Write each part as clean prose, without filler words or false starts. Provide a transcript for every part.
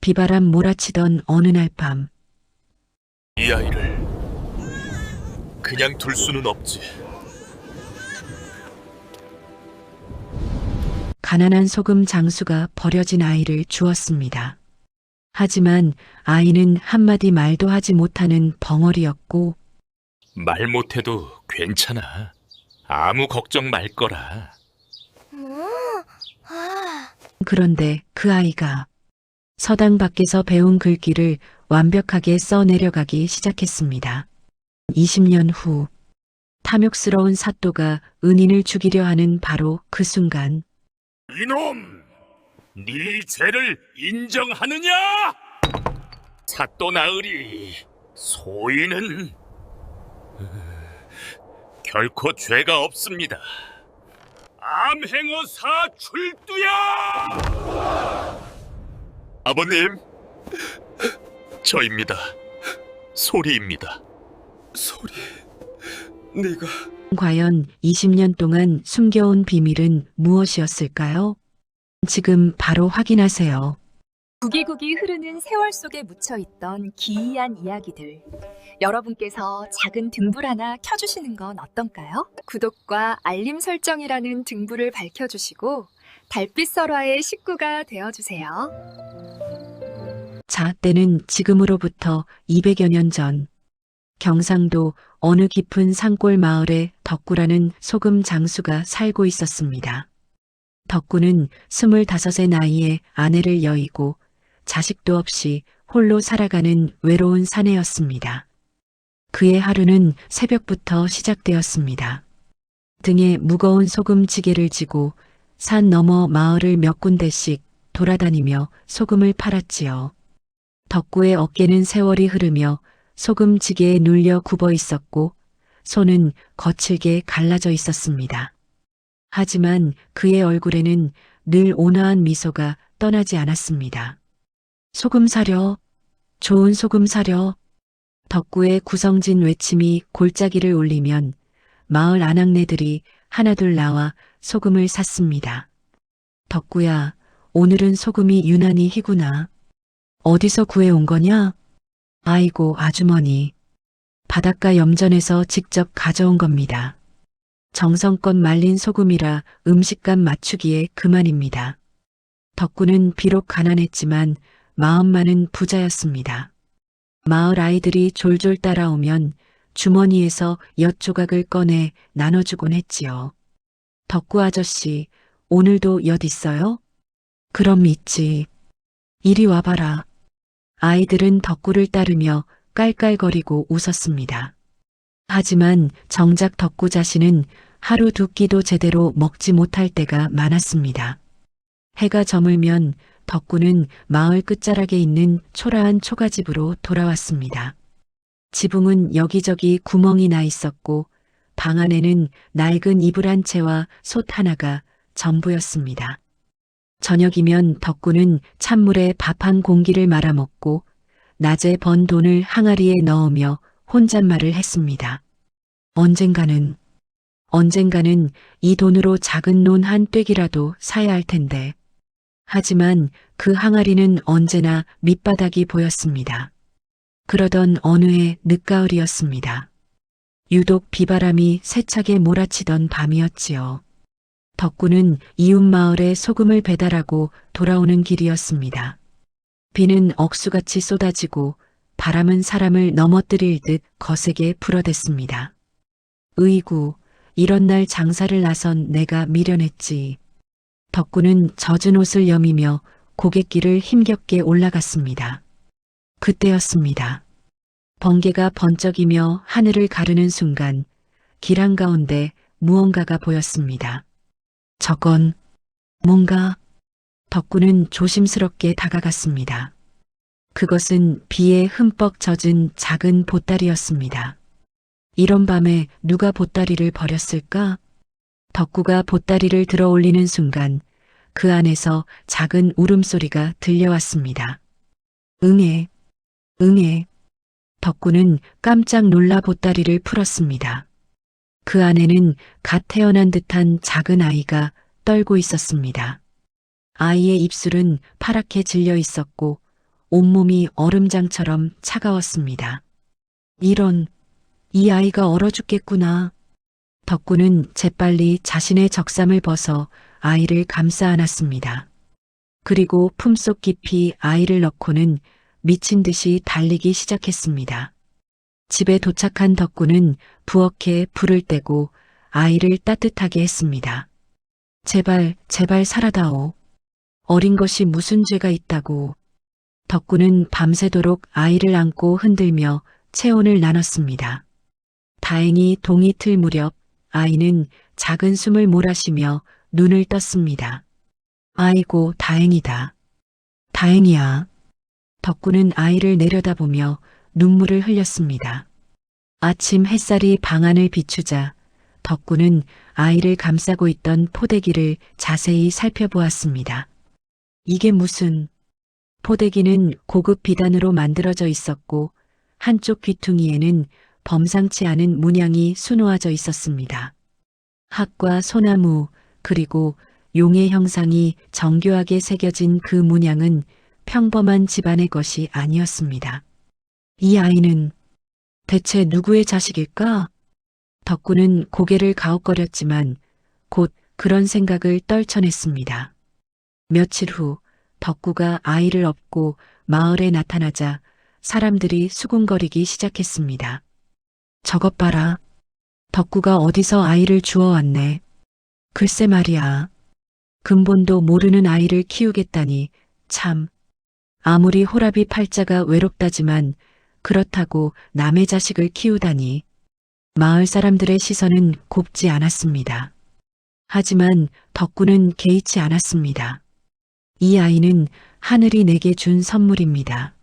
비바람 몰아치던 어느 날 밤, 이 아이를 그냥 둘 수는 없지. 가난한 소금 장수가 버려진 아이를 주었습니다. 하지만 아이는 한마디 말도 하지 못하는 벙어리였고, 말 못해도 괜찮아. 아무 걱정 말 거라. 그런데 그 아이가 서당 밖에서 배운 글귀를 완벽하게 써내려가기 시작했습니다. 20년 후, 탐욕스러운 사또가 은인을 죽이려 하는 바로 그 순간, 이놈! 네 죄를 인정하느냐? 사또 나으리, 소인은 결코 죄가 없습니다. 암행어사 출두야! 아버님, 저입니다. 소리입니다. 소리, 네가 과연 20년 동안 숨겨온 비밀은 무엇이었을까요? 지금 바로 확인하세요. 구기구기 흐르는 세월 속에 묻혀있던 기이한 이야기들. 여러분께서 작은 등불 하나 켜주시는 건 어떤가요? 구독과 알림 설정이라는 등불을 밝혀주시고 달빛 설화의 식구가 되어주세요. 자, 때는 지금으로부터 200여 년 전, 경상도 어느 깊은 산골 마을에 덕구라는 소금 장수가 살고 있었습니다. 덕구는 25의 나이에 아내를 여의고 자식도 없이 홀로 살아가는 외로운 사내였습니다. 그의 하루는 새벽부터 시작되었습니다. 등에 무거운 소금지게를 지고 산 너머 마을을 몇 군데씩 돌아다니며 소금을 팔았지요. 덕구의 어깨는 세월이 흐르며 소금지게에 눌려 굽어 있었고 손은 거칠게 갈라져 있었습니다. 하지만 그의 얼굴에는 늘 온화한 미소가 떠나지 않았습니다. 소금 사려, 좋은 소금 사려. 덕구의 구성진 외침이 골짜기를 울리면 마을 아낙네들이 하나둘 나와 소금을 샀습니다. 덕구야, 오늘은 소금이 유난히 희구나. 어디서 구해온 거냐? 아이고, 아주머니. 바닷가 염전에서 직접 가져온 겁니다. 정성껏 말린 소금이라 음식감 맞추기에 그만입니다. 덕구는 비록 가난했지만 마음만은 부자였습니다. 마을 아이들이 졸졸 따라오면 주머니에서 엿 조각을 꺼내 나눠주곤 했지요. 덕구 아저씨, 오늘도 엿 있어요? 그럼 있지. 이리 와봐라. 아이들은 덕구를 따르며 깔깔거리고 웃었습니다. 하지만 정작 덕구 자신은 하루 두 끼도 제대로 먹지 못할 때가 많았습니다. 해가 저물면 덕구는 마을 끝자락에 있는 초라한 초가집으로 돌아왔습니다. 지붕은 여기저기 구멍이 나 있었고 방 안에는 낡은 이불 한 채와 솥 하나가 전부였습니다. 저녁이면 덕구는 찬물에 밥 한 공기를 말아먹고 낮에 번 돈을 항아리에 넣으며 혼잣말을 했습니다. 언젠가는 이 돈으로 작은 논 한 뙑이라도 사야 할 텐데. 하지만 그 항아리는 언제나 밑바닥이 보였습니다. 그러던 어느 해 늦가을이었습니다. 유독 비바람이 세차게 몰아치던 밤이었지요. 덕구는 이웃 마을에 소금을 배달하고 돌아오는 길이었습니다. 비는 억수같이 쏟아지고 바람은 사람을 넘어뜨릴 듯 거세게 불어댔습니다. 으이구, 이런 날 장사를 나선 내가 미련했지. 덕구는 젖은 옷을 여미며 고갯길을 힘겹게 올라갔습니다. 그때였습니다. 번개가 번쩍이며 하늘을 가르는 순간 길 한가운데 무언가가 보였습니다. 저건 뭔가. 덕구는 조심스럽게 다가갔습니다. 그것은 비에 흠뻑 젖은 작은 보따리였습니다. 이런 밤에 누가 보따리를 버렸을까? 덕구가 보따리를 들어 올리는 순간 그 안에서 작은 울음소리가 들려왔습니다. 응애, 응애. 덕구는 깜짝 놀라 보따리를 풀었습니다. 그 안에는 갓 태어난 듯한 작은 아이가 떨고 있었습니다. 아이의 입술은 파랗게 질려 있었고 온몸이 얼음장처럼 차가웠습니다. 이런, 이 아이가 얼어 죽겠구나. 덕구는 재빨리 자신의 적삼을 벗어 아이를 감싸 안았습니다. 그리고 품속 깊이 아이를 넣고는 미친 듯이 달리기 시작했습니다. 집에 도착한 덕구는 부엌에 불을 떼고 아이를 따뜻하게 했습니다. 제발, 제발 살아다오. 어린 것이 무슨 죄가 있다고. 덕구는 밤새도록 아이를 안고 흔들며 체온을 나눴습니다. 다행히 동이 틀 무렵 아이는 작은 숨을 몰아쉬며 눈을 떴습니다. 아이고, 다행이다. 다행이야. 덕구는 아이를 내려다보며 눈물을 흘렸습니다. 아침 햇살이 방 안을 비추자 덕구는 아이를 감싸고 있던 포대기를 자세히 살펴보았습니다. 이게 무슨... 포대기는 고급 비단으로 만들어져 있었고 한쪽 귀퉁이에는 범상치 않은 문양이 수놓아져 있었습니다. 학과 소나무 그리고 용의 형상이 정교하게 새겨진 그 문양은 평범한 집안의 것이 아니었습니다. 이 아이는 대체 누구의 자식일까? 덕구는 고개를 가웃거렸지만 곧 그런 생각을 떨쳐냈습니다. 며칠 후 덕구가 아이를 업고 마을에 나타나자 사람들이 수군거리기 시작했습니다. 저것 봐라. 덕구가 어디서 아이를 주워왔네. 글쎄 말이야. 근본도 모르는 아이를 키우겠다니 참. 아무리 호라비 팔자가 외롭다지만 그렇다고 남의 자식을 키우다니. 마을 사람들의 시선은 곱지 않았습니다. 하지만 덕구는 개의치 않았습니다. 이 아이는 하늘이 내게 준 선물입니다.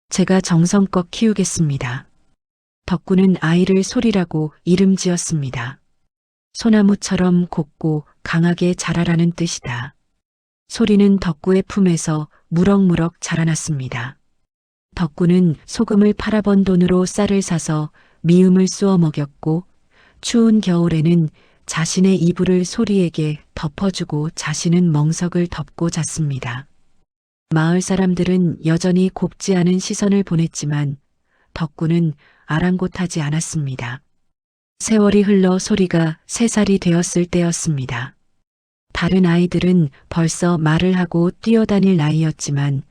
제가 정성껏 키우겠습니다. 덕구는 아이를 소리라고 이름 지었습니다. 소나무처럼 곱고 강하게 자라라는 뜻이다. 소리는 덕구의 품에서 무럭무럭 자라났습니다. 덕구는 소금을 팔아번 돈으로 쌀을 사서 미음을 쏘어 먹였고 추운 겨울에는 자신의 이불을 소리에게 덮어주고 자신은 멍석을 덮고 잤습니다. 마을 사람들은 여전히 곱지 않은 시선을 보냈지만 덕구는 아랑곳하지 않았습니다. 세월이 흘러 소리가 3살이 되었을 때였습니다. 다른 아이들은 벌써 말을 하고 뛰어다닐 나이였지만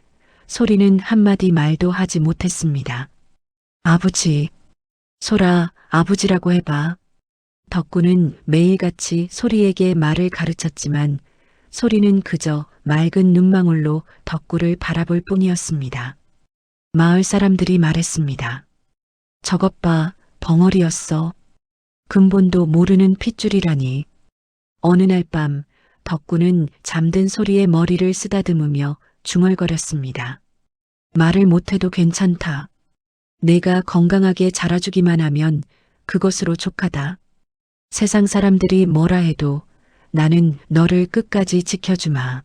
소리는 한마디 말도 하지 못했습니다. 아버지, 소라, 아버지라고 해봐. 덕구는 매일같이 소리에게 말을 가르쳤지만 소리는 그저 맑은 눈망울로 덕구를 바라볼 뿐이었습니다. 마을 사람들이 말했습니다. 저것 봐, 벙어리였어. 근본도 모르는 핏줄이라니. 어느 날 밤 덕구는 잠든 소리의 머리를 쓰다듬으며 중얼거렸습니다. 말을 못해도 괜찮다. 내가 건강하게 자라주기만 하면 그것으로 족하다. 세상 사람들이 뭐라 해도 나는 너를 끝까지 지켜주마.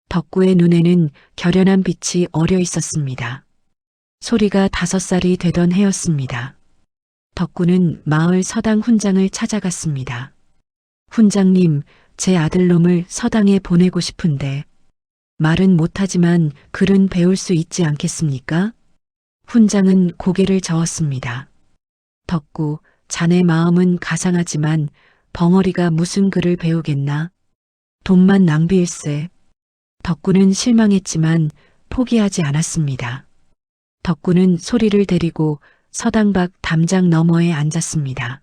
덕구의 눈에는 결연한 빛이 어려 있었습니다. 소리가 5살이 되던 해였습니다. 덕구는 마을 서당 훈장을 찾아갔습니다. 훈장님, 제 아들놈을 서당에 보내고 싶은데 말은 못하지만 글은 배울 수 있지 않겠습니까? 훈장은 고개를 저었습니다. 덕구, 자네 마음은 가상하지만 벙어리가 무슨 글을 배우겠나? 돈만 낭비일세. 덕구는 실망했지만 포기하지 않았습니다. 덕구는 소리를 데리고 서당 밖 담장 너머에 앉았습니다.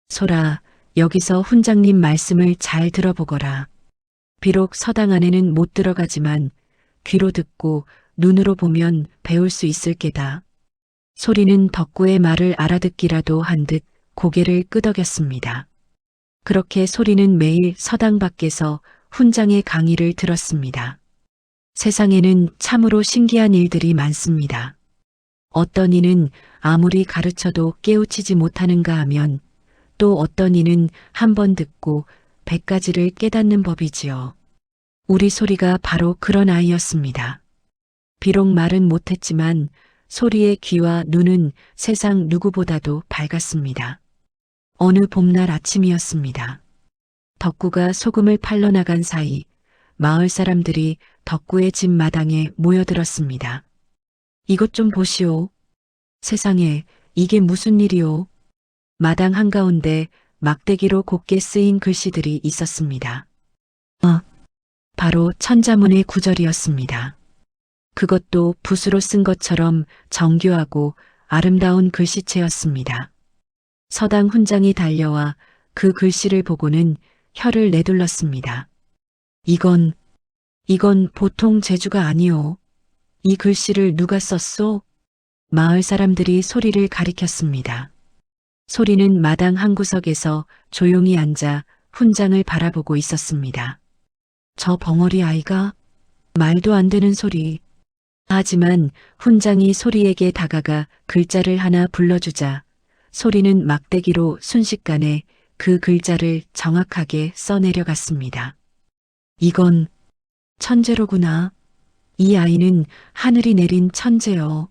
소라, 여기서 훈장님 말씀을 잘 들어보거라. 비록 서당 안에는 못 들어가지만 귀로 듣고 눈으로 보면 배울 수 있을 게다. 소리는 덕구의 말을 알아듣기라도 한 듯 고개를 끄덕였습니다. 그렇게 소리는 매일 서당 밖에서 훈장의 강의를 들었습니다. 세상에는 참으로 신기한 일들이 많습니다. 어떤 이는 아무리 가르쳐도 깨우치지 못하는가 하면 또 어떤 이는 한 번 듣고 100가지를 깨닫는 법이지요. 우리 소리가 바로 그런 아이였습니다. 비록 말은 못했지만 소리의 귀와 눈은 세상 누구보다도 밝았습니다. 어느 봄날 아침이었습니다. 덕구가 소금을 팔러 나간 사이 마을 사람들이 덕구의 집 마당에 모여들었습니다. 이것 좀 보시오. 세상에, 이게 무슨 일이오? 마당 한가운데 막대기로 곱게 쓰인 글씨들이 있었습니다. 바로 천자문의 구절이었습니다. 그것도 붓으로 쓴 것처럼 정교하고 아름다운 글씨체였습니다. 서당 훈장이 달려와 그 글씨를 보고는 혀를 내둘렀습니다. 이건 보통 재주가 아니오. 이 글씨를 누가 썼소? 마을 사람들이 소리를 가리켰습니다. 소리는 마당 한 구석에서 조용히 앉아 훈장을 바라보고 있었습니다. 저 벙어리 아이가? 말도 안 되는 소리. 하지만 훈장이 소리에게 다가가 글자를 하나 불러주자 소리는 막대기로 순식간에 그 글자를 정확하게 써내려갔습니다. 이건 천재로구나. 이 아이는 하늘이 내린 천재여.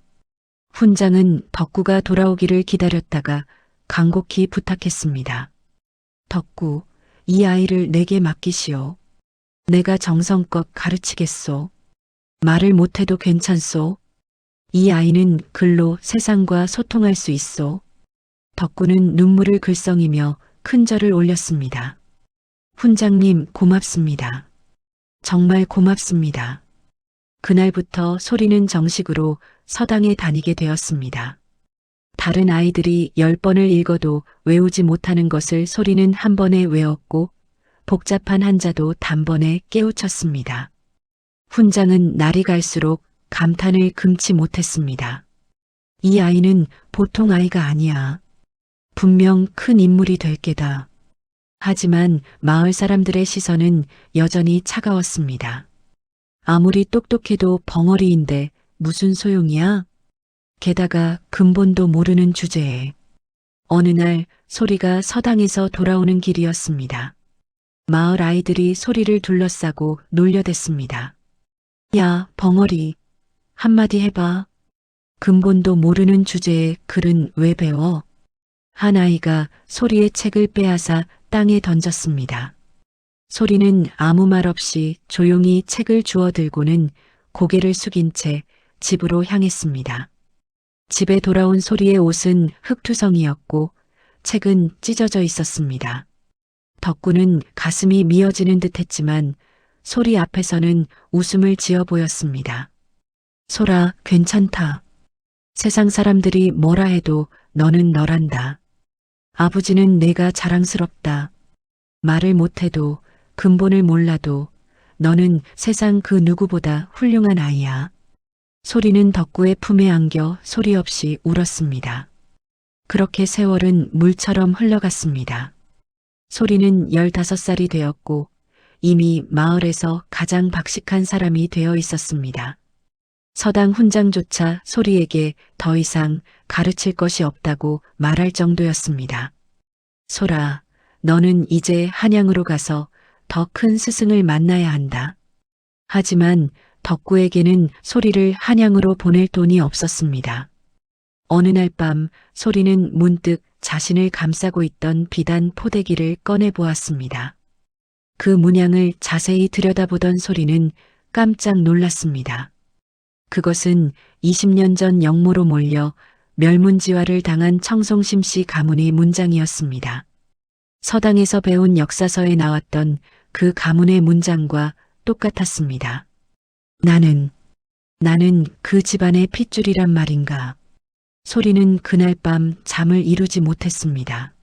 훈장은 덕구가 돌아오기를 기다렸다가 간곡히 부탁했습니다. 덕구, 이 아이를 내게 맡기시오. 내가 정성껏 가르치겠소. 말을 못해도 괜찮소. 이 아이는 글로 세상과 소통할 수 있소. 덕구는 눈물을 글썽이며 큰 절을 올렸습니다. 훈장님 고맙습니다. 정말 고맙습니다. 그날부터 소리는 정식으로 서당에 다니게 되었습니다. 다른 아이들이 10번을 읽어도 외우지 못하는 것을 소리는 한 번에 외웠고 복잡한 한자도 단번에 깨우쳤습니다. 훈장은 날이 갈수록 감탄을 금치 못했습니다. 이 아이는 보통 아이가 아니야. 분명 큰 인물이 될 게다. 하지만 마을 사람들의 시선은 여전히 차가웠습니다. 아무리 똑똑해도 벙어리인데 무슨 소용이야? 게다가 근본도 모르는 주제에. 어느 날 소리가 서당에서 돌아오는 길이었습니다. 마을 아이들이 소리를 둘러싸고 놀려댔습니다. 야, 벙어리. 한마디 해봐. 근본도 모르는 주제에 글은 왜 배워? 한 아이가 소리의 책을 빼앗아 땅에 던졌습니다. 소리는 아무 말 없이 조용히 책을 주워 들고는 고개를 숙인 채 집으로 향했습니다. 집에 돌아온 소리의 옷은 흙투성이었고 책은 찢어져 있었습니다. 덕구는 가슴이 미어지는 듯 했지만 소리 앞에서는 웃음을 지어 보였습니다. 소라, 괜찮다. 세상 사람들이 뭐라 해도 너는 너란다. 아버지는 내가 자랑스럽다. 말을 못해도 근본을 몰라도 너는 세상 그 누구보다 훌륭한 아이야. 소리는 덕구의 품에 안겨 소리 없이 울었습니다. 그렇게 세월은 물처럼 흘러갔습니다. 소리는 15살이 되었고 이미 마을에서 가장 박식한 사람이 되어 있었습니다. 서당 훈장조차 소리에게 더 이상 가르칠 것이 없다고 말할 정도였습니다. 소라, 너는 이제 한양으로 가서 더 큰 스승을 만나야 한다. 하지만 덕구에게는 소리를 한양으로 보낼 돈이 없었습니다. 어느 날 밤 소리는 문득 자신을 감싸고 있던 비단 포대기를 꺼내 보았습니다. 그 문양을 자세히 들여다보던 소리는 깜짝 놀랐습니다. 그것은 20년 전 영모로 몰려 멸문지화를 당한 청송심 씨 가문의 문장이었습니다. 서당에서 배운 역사서에 나왔던 그 가문의 문장과 똑같았습니다. 나는 그 집안의 핏줄이란 말인가. 소리는 그날 밤 잠을 이루지 못했습니다.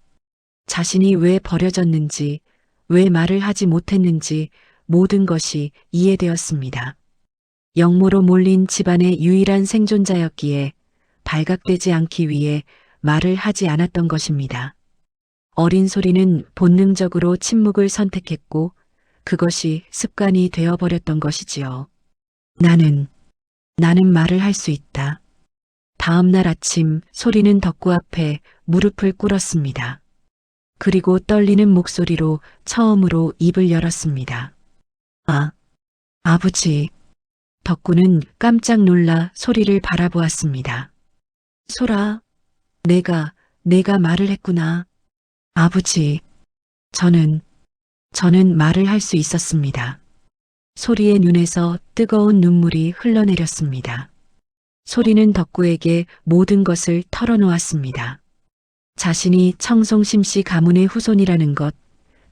자신이 왜 버려졌는지, 왜 말을 하지 못했는지 모든 것이 이해되었습니다. 영모로 몰린 집안의 유일한 생존자였기에 발각되지 않기 위해 말을 하지 않았던 것입니다. 어린 소리는 본능적으로 침묵을 선택했고 그것이 습관이 되어버렸던 것이지요. 나는 말을 할 수 있다. 다음 날 아침 소리는 덕구 앞에 무릎을 꿇었습니다. 그리고 떨리는 목소리로 처음으로 입을 열었습니다. 아버지. 덕구는 깜짝 놀라 소리를 바라보았습니다. 소라, 내가 말을 했구나. 아버지, 저는 말을 할 수 있었습니다. 소리의 눈에서 뜨거운 눈물이 흘러내렸습니다. 소리는 덕구에게 모든 것을 털어놓았습니다. 자신이 청송심씨 가문의 후손이라는 것,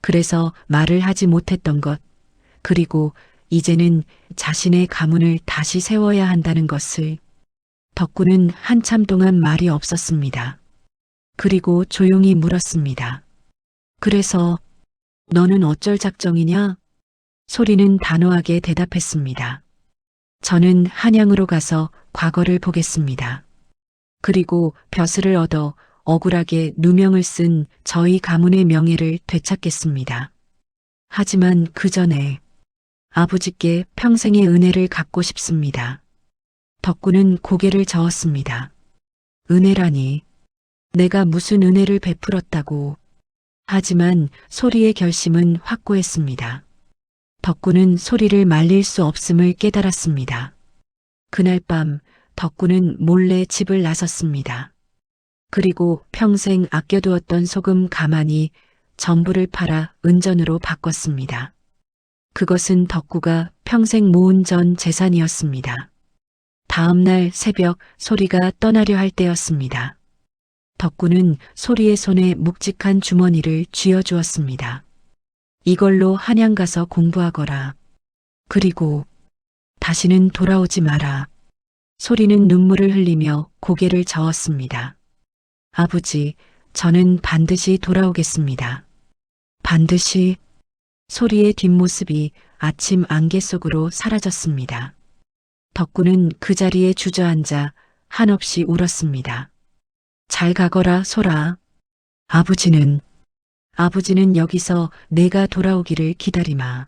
그래서 말을 하지 못했던 것, 그리고 이제는 자신의 가문을 다시 세워야 한다는 것을. 덕구는 한참 동안 말이 없었습니다. 그리고 조용히 물었습니다. 그래서 너는 어쩔 작정이냐? 소리는 단호하게 대답했습니다. 저는 한양으로 가서 과거를 보겠습니다. 그리고 벼슬을 얻어 억울하게 누명을 쓴 저희 가문의 명예를 되찾겠습니다. 하지만 그 전에 아버지께 평생의 은혜를 갚고 싶습니다. 덕구는 고개를 저었습니다. 은혜라니, 내가 무슨 은혜를 베풀었다고. 하지만 소리의 결심은 확고했습니다. 덕구는 소리를 말릴 수 없음을 깨달았습니다. 그날 밤 덕구는 몰래 집을 나섰습니다. 그리고 평생 아껴두었던 소금 가마니 전부를 팔아 은전으로 바꿨습니다. 그것은 덕구가 평생 모은 전 재산이었습니다. 다음 날 새벽 소리가 떠나려 할 때였습니다. 덕구는 소리의 손에 묵직한 주머니를 쥐어주었습니다. 이걸로 한양 가서 공부하거라. 그리고 다시는 돌아오지 마라. 소리는 눈물을 흘리며 고개를 저었습니다. 아버지, 저는 반드시 돌아오겠습니다. 반드시. 소리의 뒷모습이 아침 안개 속으로 사라졌습니다. 덕구는 그 자리에 주저앉아 한없이 울었습니다. 잘 가거라, 소라. 아버지는 여기서 내가 돌아오기를 기다리마.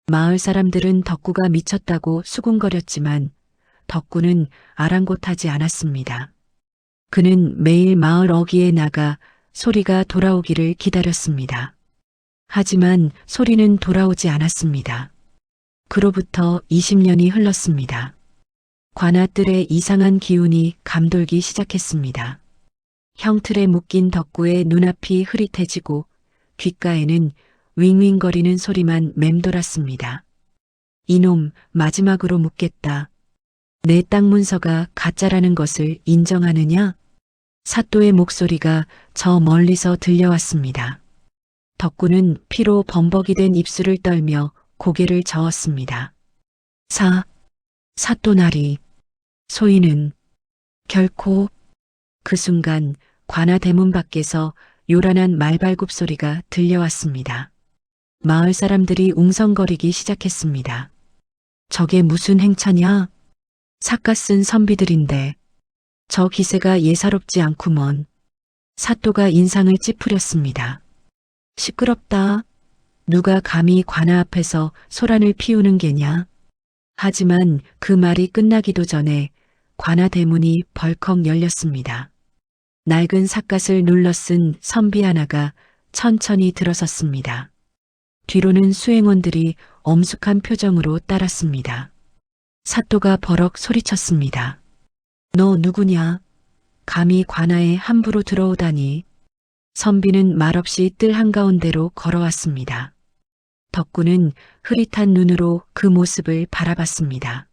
마을 사람들은 덕구가 미쳤다고 수군거렸지만 덕구는 아랑곳하지 않았습니다. 그는 매일 마을 어귀에 나가 소리가 돌아오기를 기다렸습니다. 하지만 소리는 돌아오지 않았습니다. 그로부터 20년이 흘렀습니다. 관아뜰에 이상한 기운이 감돌기 시작했습니다. 형틀에 묶인 덕구의 눈앞이 흐릿해지고 귓가에는 윙윙거리는 소리만 맴돌았습니다. 이놈, 마지막으로 묻겠다. 내 땅 문서가 가짜라는 것을 인정하느냐? 사또의 목소리가 저 멀리서 들려왔습니다. 덕구는 피로 범벅이 된 입술을 떨며 고개를 저었습니다. 사또나리. 소희는 결코. 그 순간 관아 대문 밖에서 요란한 말발굽 소리가 들려왔습니다. 마을 사람들이 웅성거리기 시작했습니다. 저게 무슨 행차냐? 삿갓쓴 선비들인데 저 기세가 예사롭지 않구먼. 사또가 인상을 찌푸렸습니다. 시끄럽다. 누가 감히 관아 앞에서 소란을 피우는 게냐? 하지만 그 말이 끝나기도 전에 관아 대문이 벌컥 열렸습니다. 낡은 삿갓을 눌러 쓴 선비 하나가 천천히 들어섰습니다. 뒤로는 수행원들이 엄숙한 표정으로 따랐습니다. 사또가 버럭 소리쳤습니다. 너 누구냐? 감히 관아에 함부로 들어오다니. 선비는 말없이 뜰 한가운데로 걸어왔습니다. 덕구는 흐릿한 눈으로 그 모습을 바라봤습니다.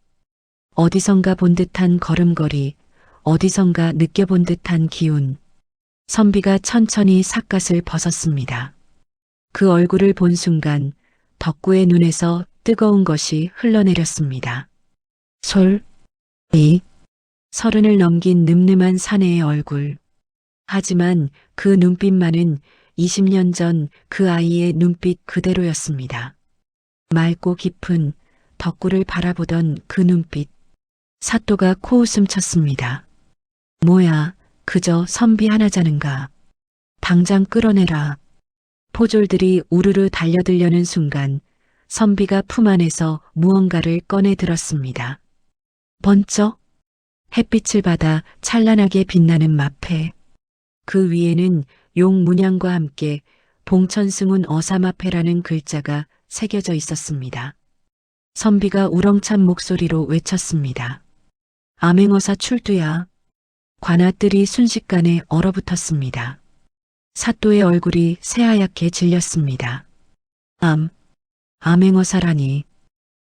어디선가 본 듯한 걸음걸이, 어디선가 느껴본 듯한 기운. 선비가 천천히 삿갓을 벗었습니다. 그 얼굴을 본 순간 덕구의 눈에서 뜨거운 것이 흘러내렸습니다. 서른을 넘긴 늠름한 사내의 얼굴. 하지만 그 눈빛만은 20년 전 그 아이의 눈빛 그대로였습니다. 맑고 깊은 덕구를 바라보던 그 눈빛. 사또가 코웃음 쳤습니다. 뭐야, 그저 선비 하나자는가. 당장 끌어내라. 포졸들이 우르르 달려들려는 순간 선비가 품 안에서 무언가를 꺼내 들었습니다. 번쩍 햇빛을 받아 찬란하게 빛나는 마패. 그 위에는 용 문양과 함께 봉천승훈 어사마패라는 글자가 새겨져 있었습니다. 선비가 우렁찬 목소리로 외쳤습니다. 암행어사 출두야. 관아뜰이 순식간에 얼어붙었습니다. 사또의 얼굴이 새하얗게 질렸습니다. 암행어사라니.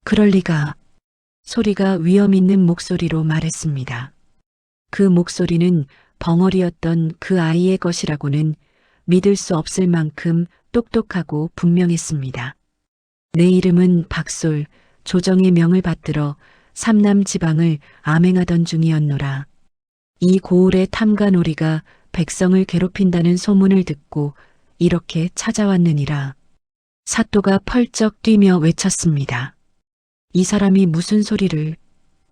그럴 리가. 소리가 위험 있는 목소리로 말했습니다. 그 목소리는 벙어리였던 그 아이의 것이라고는 믿을 수 없을 만큼 똑똑하고 분명했습니다. 내 이름은 박솔, 조정의 명을 받들어 삼남 지방을 암행하던 중이었노라. 이 고을의 탐관오리가 백성을 괴롭힌다는 소문을 듣고 이렇게 찾아왔느니라. 사또가 펄쩍 뛰며 외쳤습니다. 이 사람이 무슨 소리를.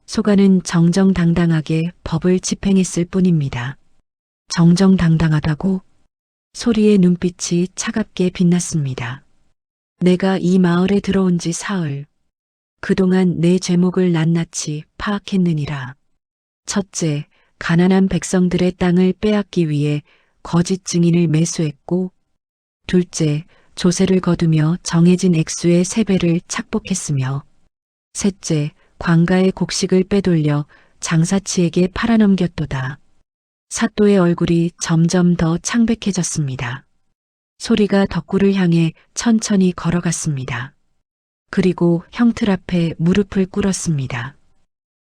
소가는 정정당당하게 법을 집행했을 뿐입니다. 정정당당하다고? 소리의 눈빛이 차갑게 빛났습니다. 내가 이 마을에 들어온 지 사흘. 그동안 내 죄목을 낱낱이 파악했느니라. 첫째, 가난한 백성들의 땅을 빼앗기 위해 거짓 증인을 매수했고, 둘째, 조세를 거두며 정해진 액수의 3배를 착복했으며, 셋째, 관가의 곡식을 빼돌려 장사치에게 팔아넘겼도다. 사또의 얼굴이 점점 더 창백해졌습니다. 소리가 덕구를 향해 천천히 걸어갔습니다. 그리고 형틀 앞에 무릎을 꿇었습니다.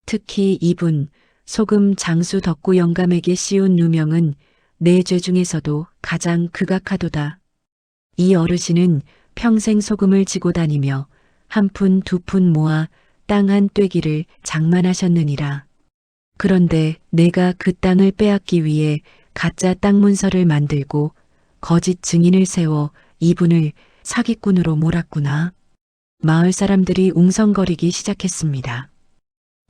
특히 이분, 소금 장수 덕구 영감에게 씌운 누명은 내 죄 중에서도 가장 극악하도다. 이 어르신은 평생 소금을 지고 다니며 한 푼 두 푼 모아 땅 한 떼기를 장만하셨느니라. 그런데 내가 그 땅을 빼앗기 위해 가짜 땅 문서를 만들고 거짓 증인을 세워 이분을 사기꾼으로 몰았구나. 마을 사람들이 웅성거리기 시작했습니다.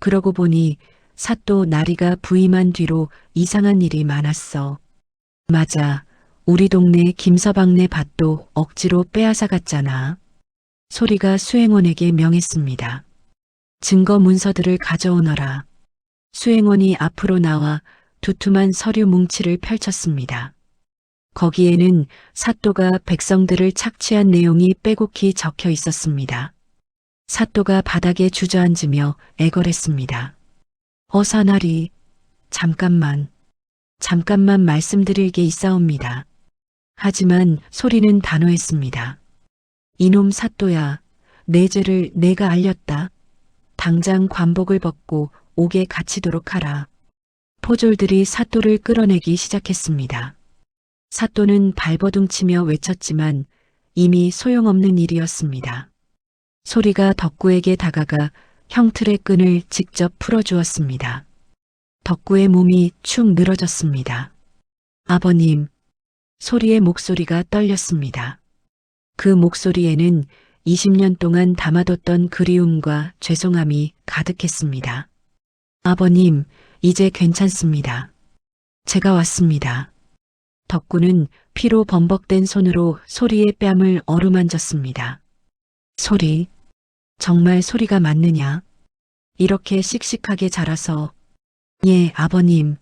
그러고 보니 사또 나리가 부임한 뒤로 이상한 일이 많았어. 맞아. 우리 동네 김서방네 밭도 억지로 빼앗아 갔잖아. 소리가 수행원에게 명했습니다. 증거 문서들을 가져오너라. 수행원이 앞으로 나와 두툼한 서류 뭉치를 펼쳤습니다. 거기에는 사또가 백성들을 착취한 내용이 빼곡히 적혀 있었습니다. 사또가 바닥에 주저앉으며 애걸했습니다. 어사나리, 잠깐만 말씀드릴 게 있사옵니다. 하지만 소리는 단호했습니다. 이놈 사또야, 내 죄를 내가 알렸다. 당장 관복을 벗고 옥에 갇히도록 하라. 포졸들이 사또를 끌어내기 시작했습니다. 사또는 발버둥치며 외쳤지만 이미 소용없는 일이었습니다. 소리가 덕구에게 다가가 형틀의 끈을 직접 풀어주었습니다. 덕구의 몸이 축 늘어졌습니다. 아버님, 소리의 목소리가 떨렸습니다. 그 목소리에는 20년 동안 담아뒀던 그리움과 죄송함이 가득했습니다. 아버님, 이제 괜찮습니다. 제가 왔습니다. 덕구는 피로 범벅된 손으로 소리의 뺨을 어루만졌습니다. 소리, 정말 소리가 맞느냐? 이렇게 씩씩하게 자라서. 예, 아버님.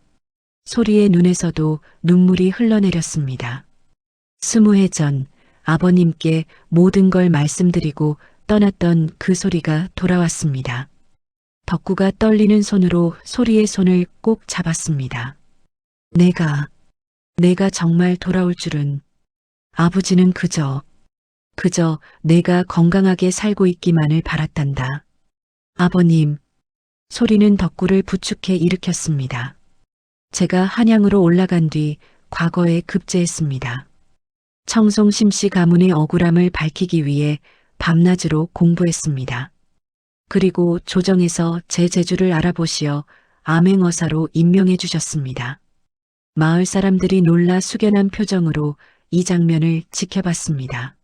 소리의 눈에서도 눈물이 흘러내렸습니다. 20해 전 아버님께 모든 걸 말씀드리고 떠났던 그 소리가 돌아왔습니다. 덕구가 떨리는 손으로 소리의 손을 꼭 잡았습니다. 내가 정말 돌아올 줄은. 아버지는 그저 내가 건강하게 살고 있기만을 바랐단다. 아버님, 소리는 덕구를 부축해 일으켰습니다. 제가 한양으로 올라간 뒤 과거에 급제했습니다. 청송심씨 가문의 억울함을 밝히기 위해 밤낮으로 공부했습니다. 그리고 조정에서 제 재주를 알아보시어 암행어사로 임명해 주셨습니다. 마을 사람들이 놀라 숙연한 표정으로 이 장면을 지켜봤습니다.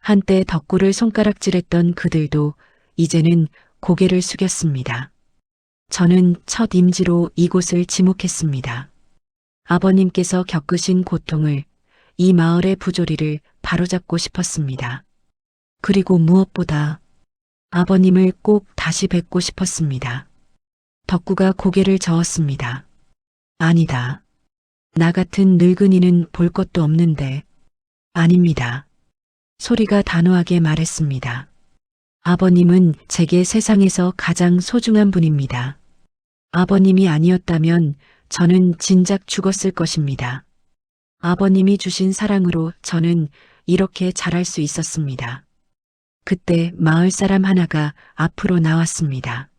한때 덕구를 손가락질했던 그들도 이제는 고개를 숙였습니다. 저는 첫 임지로 이곳을 지목했습니다. 아버님께서 겪으신 고통을, 이 마을의 부조리를 바로잡고 싶었습니다. 그리고 무엇보다 아버님을 꼭 다시 뵙고 싶었습니다. 덕구가 고개를 저었습니다. 아니다. 나 같은 늙은이는 볼 것도 없는데. 아닙니다. 소리가 단호하게 말했습니다. 아버님은 제게 세상에서 가장 소중한 분입니다. 아버님이 아니었다면 저는 진작 죽었을 것입니다. 아버님이 주신 사랑으로 저는 이렇게 자랄 수 있었습니다. 그때 마을 사람 하나가 앞으로 나왔습니다.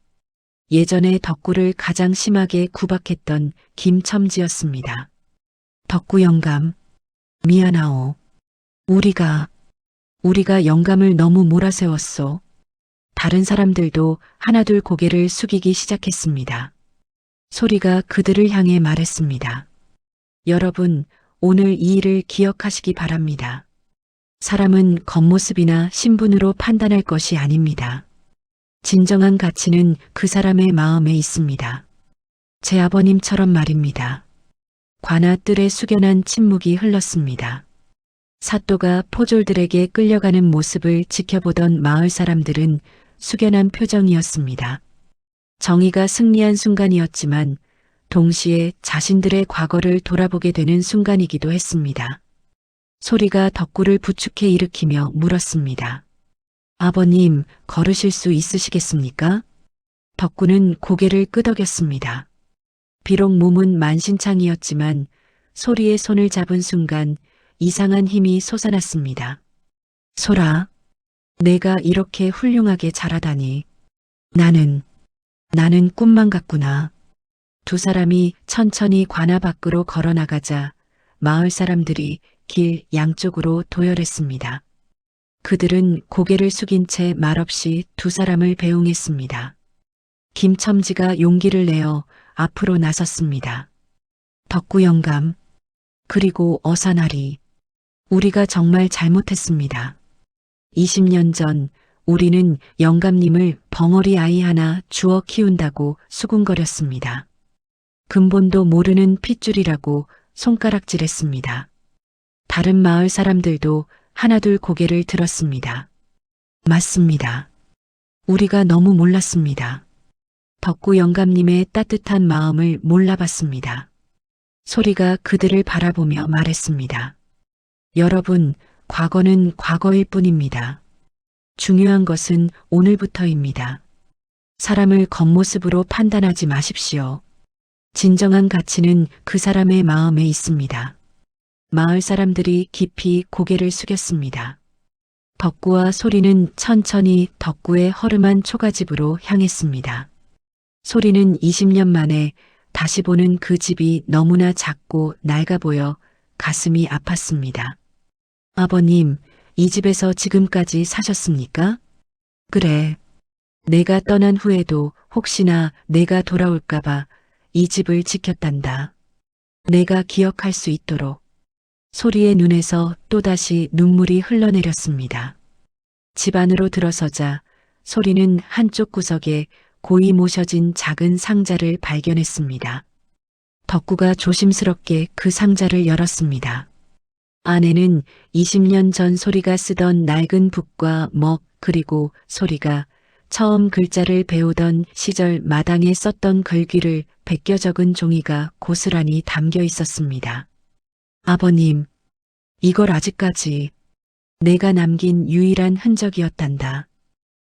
예전에 덕구를 가장 심하게 구박했던 김첨지였습니다. 덕구 영감, 미안하오. 우리가 영감을 너무 몰아세웠소. 다른 사람들도 하나둘 고개를 숙이기 시작했습니다. 소리가 그들을 향해 말했습니다. 여러분, 오늘 이 일을 기억하시기 바랍니다. 사람은 겉모습이나 신분으로 판단할 것이 아닙니다. 진정한 가치는 그 사람의 마음에 있습니다. 제 아버님처럼 말입니다. 관아 뜰에 숙연한 침묵이 흘렀습니다. 사또가 포졸들에게 끌려가는 모습을 지켜보던 마을 사람들은 숙연한 표정이었습니다. 정의가 승리한 순간이었지만 동시에 자신들의 과거를 돌아보게 되는 순간이기도 했습니다. 소리가 덕구를 부축해 일으키며 물었습니다. 아버님, 걸으실 수 있으시겠습니까? 덕구는 고개를 끄덕였습니다. 비록 몸은 만신창이었지만 소리의 손을 잡은 순간 이상한 힘이 솟아났습니다. 소라, 내가 이렇게 훌륭하게 자라다니. 나는 꿈만 같구나. 두 사람이 천천히 관아 밖으로 걸어나가자 마을 사람들이 길 양쪽으로 도열했습니다. 그들은 고개를 숙인 채 말없이 두 사람을 배웅했습니다. 김첨지가 용기를 내어 앞으로 나섰습니다. 덕구 영감, 그리고 어사나리, 우리가 정말 잘못했습니다. 20년 전 우리는 영감님을 벙어리 아이 하나 주워 키운다고 수군거렸습니다. 근본도 모르는 핏줄이라고 손가락질했습니다. 다른 마을 사람들도 하나둘 고개를 들었습니다. 맞습니다. 우리가 너무 몰랐습니다. 덕구 영감님의 따뜻한 마음을 몰라봤습니다. 소리가 그들을 바라보며 말했습니다. 여러분, 과거는 과거일 뿐입니다. 중요한 것은 오늘부터입니다. 사람을 겉모습으로 판단하지 마십시오. 진정한 가치는 그 사람의 마음에 있습니다. 마을 사람들이 깊이 고개를 숙였습니다. 덕구와 소리는 천천히 덕구의 허름한 초가집으로 향했습니다. 소리는 20년 만에 다시 보는 그 집이 너무나 작고 낡아 보여 가슴이 아팠습니다. 아버님, 이 집에서 지금까지 사셨습니까? 그래. 내가 떠난 후에도 혹시나 내가 돌아올까봐 이 집을 지켰단다. 내가 기억할 수 있도록. 소리의 눈에서 또다시 눈물이 흘러내렸습니다. 집 안으로 들어서자 소리는 한쪽 구석에 고이 모셔진 작은 상자를 발견했습니다. 덕구가 조심스럽게 그 상자를 열었습니다. 안에는 20년 전 소리가 쓰던 낡은 붓과 먹, 그리고 소리가 처음 글자를 배우던 시절 마당에 썼던 글귀를 베껴 적은 종이가 고스란히 담겨 있었습니다. 아버님, 이걸 아직까지 내가 남긴 유일한 흔적이었단다.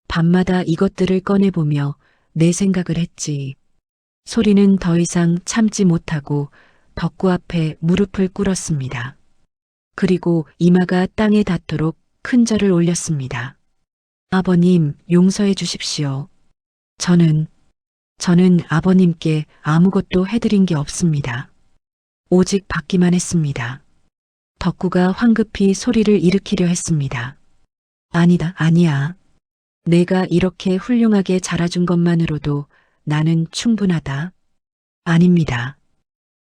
밤마다 이것들을 꺼내보며 내 생각을 했지. 소리는 더 이상 참지 못하고 덕구 앞에 무릎을 꿇었습니다. 그리고 이마가 땅에 닿도록 큰 절을 올렸습니다. 아버님, 용서해 주십시오. 저는 아버님께 아무것도 해드린 게 없습니다. 오직 받기만 했습니다. 덕구가 황급히 소리를 일으키려 했습니다. 아니야. 내가 이렇게 훌륭하게 자라준 것만으로도 나는 충분하다. 아닙니다.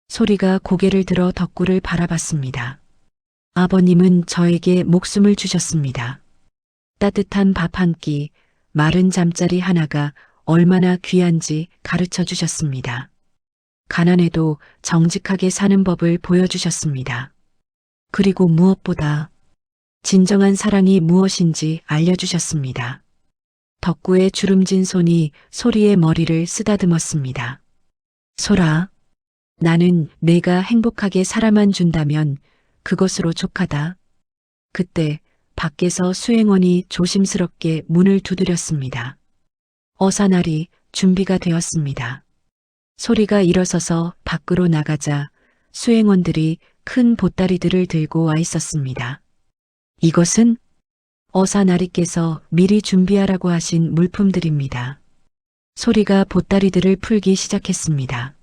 소리가 고개를 들어 덕구를 바라봤습니다. 아버님은 저에게 목숨을 주셨습니다. 따뜻한 밥 한 끼, 마른 잠자리 하나가 얼마나 귀한지 가르쳐 주셨습니다. 가난해도 정직하게 사는 법을 보여주셨습니다. 그리고 무엇보다 진정한 사랑이 무엇인지 알려주셨습니다. 덕구의 주름진 손이 소리의 머리를 쓰다듬었습니다. 소라, 나는 내가 행복하게 살아만 준다면 그것으로 족하다. 그때 밖에서 수행원이 조심스럽게 문을 두드렸습니다. 어사날이 준비가 되었습니다. 소리가 일어서서 밖으로 나가자 수행원들이 큰 보따리들을 들고 와 있었습니다. 이것은 어사나리께서 미리 준비하라고 하신 물품들입니다. 소리가 보따리들을 풀기 시작했습니다.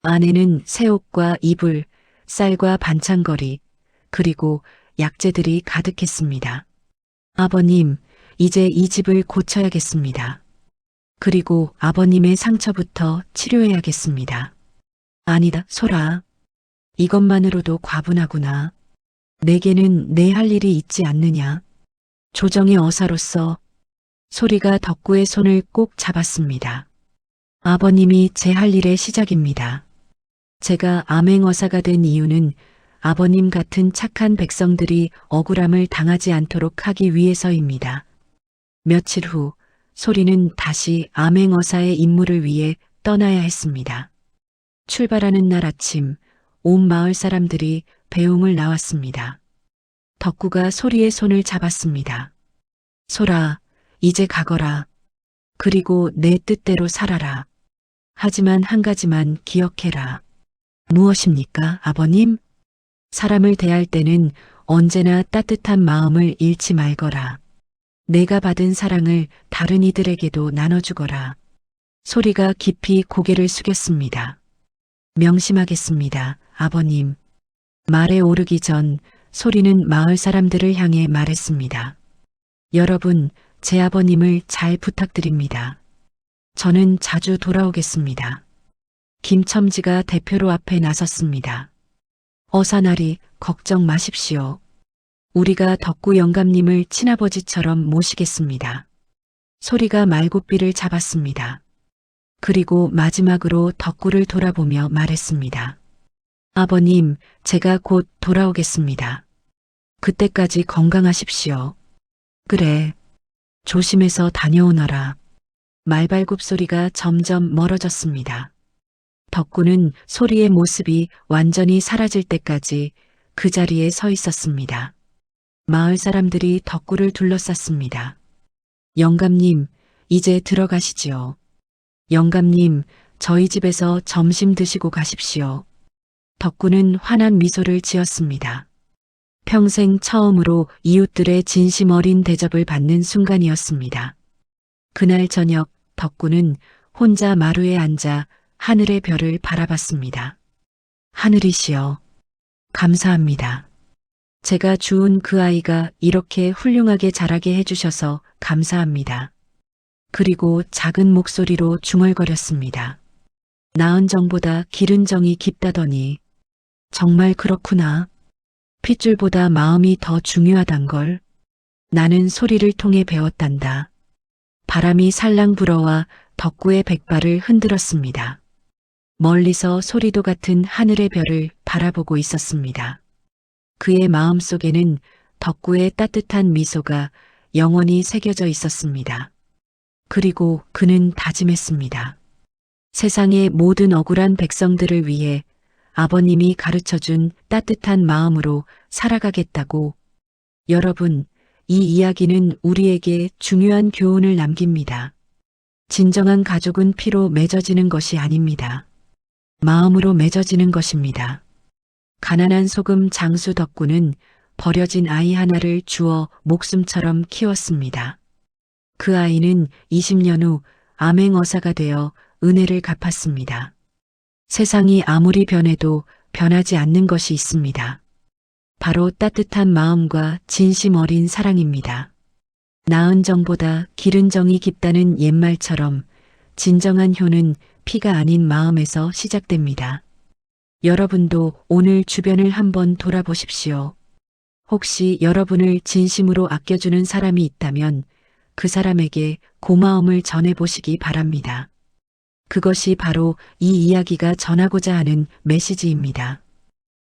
안에는 새 옷과 이불, 쌀과 반찬거리, 그리고 약재들이 가득했습니다. 아버님, 이제 이 집을 고쳐야겠습니다. 그리고 아버님의 상처부터 치료해야겠습니다. 아니다, 소라. 이것만으로도 과분하구나. 내게는 내 할 일이 있지 않느냐. 조정의 어사로서 소리가 덕구의 손을 꼭 잡았습니다. 아버님이 제 할 일의 시작입니다. 제가 암행어사가 된 이유는 아버님 같은 착한 백성들이 억울함을 당하지 않도록 하기 위해서입니다. 며칠 후 소리는 다시 암행어사의 임무를 위해 떠나야 했습니다. 출발하는 날 아침 온 마을 사람들이 배웅을 나왔습니다. 덕구가 소리의 손을 잡았습니다. 소라, 이제 가거라. 그리고 내 뜻대로 살아라. 하지만 한 가지만 기억해라. 무엇입니까, 아버님? 사람을 대할 때는 언제나 따뜻한 마음을 잃지 말거라. 내가 받은 사랑을 다른 이들에게도 나눠주거라. 소리가 깊이 고개를 숙였습니다. 명심하겠습니다, 아버님. 말에 오르기 전 소리는 마을 사람들을 향해 말했습니다. 여러분, 제 아버님을 잘 부탁드립니다. 저는 자주 돌아오겠습니다. 김첨지가 대표로 앞에 나섰습니다. 어사나리, 걱정 마십시오. 우리가 덕구 영감님을 친아버지처럼 모시겠습니다. 소리가 말고삐를 잡았습니다. 그리고 마지막으로 덕구를 돌아보며 말했습니다. 아버님, 제가 곧 돌아오겠습니다. 그때까지 건강하십시오. 그래. 조심해서 다녀오너라. 말발굽 소리가 점점 멀어졌습니다. 덕구는 소리의 모습이 완전히 사라질 때까지 그 자리에 서 있었습니다. 마을 사람들이 덕구를 둘러쌌습니다. 영감님, 이제 들어가시지요. 영감님, 저희 집에서 점심 드시고 가십시오. 덕구는 환한 미소를 지었습니다. 평생 처음으로 이웃들의 진심 어린 대접을 받는 순간이었습니다. 그날 저녁 덕구는 혼자 마루에 앉아 하늘의 별을 바라봤습니다. 하늘이시여, 감사합니다. 제가 주운 그 아이가 이렇게 훌륭하게 자라게 해주셔서 감사합니다. 그리고 작은 목소리로 중얼거렸습니다. 낳은 정보다 기른 정이 깊다더니 정말 그렇구나. 핏줄보다 마음이 더 중요하단 걸. 나는 소리를 통해 배웠단다. 바람이 살랑 불어와 덕구의 백발을 흔들었습니다. 멀리서 소리도 같은 하늘의 별을 바라보고 있었습니다. 그의 마음속에는 덕구의 따뜻한 미소가 영원히 새겨져 있었습니다. 그리고 그는 다짐했습니다. 세상의 모든 억울한 백성들을 위해 아버님이 가르쳐준 따뜻한 마음으로 살아가겠다고. 여러분, 이 이야기는 우리에게 중요한 교훈을 남깁니다. 진정한 가족은 피로 맺어지는 것이 아닙니다. 마음으로 맺어지는 것입니다. 가난한 소금 장수 덕구는 버려진 아이 하나를 주어 목숨처럼 키웠습니다. 그 아이는 20년 후 암행어사가 되어 은혜를 갚았습니다. 세상이 아무리 변해도 변하지 않는 것이 있습니다. 바로 따뜻한 마음과 진심 어린 사랑입니다. 낳은 정보다 기른 정이 깊다는 옛말처럼 진정한 효는 피가 아닌 마음에서 시작됩니다. 여러분도 오늘 주변을 한번 돌아보십시오. 혹시 여러분을 진심으로 아껴주는 사람이 있다면 그 사람에게 고마움을 전해보시기 바랍니다. 그것이 바로 이 이야기가 전하고자 하는 메시지입니다.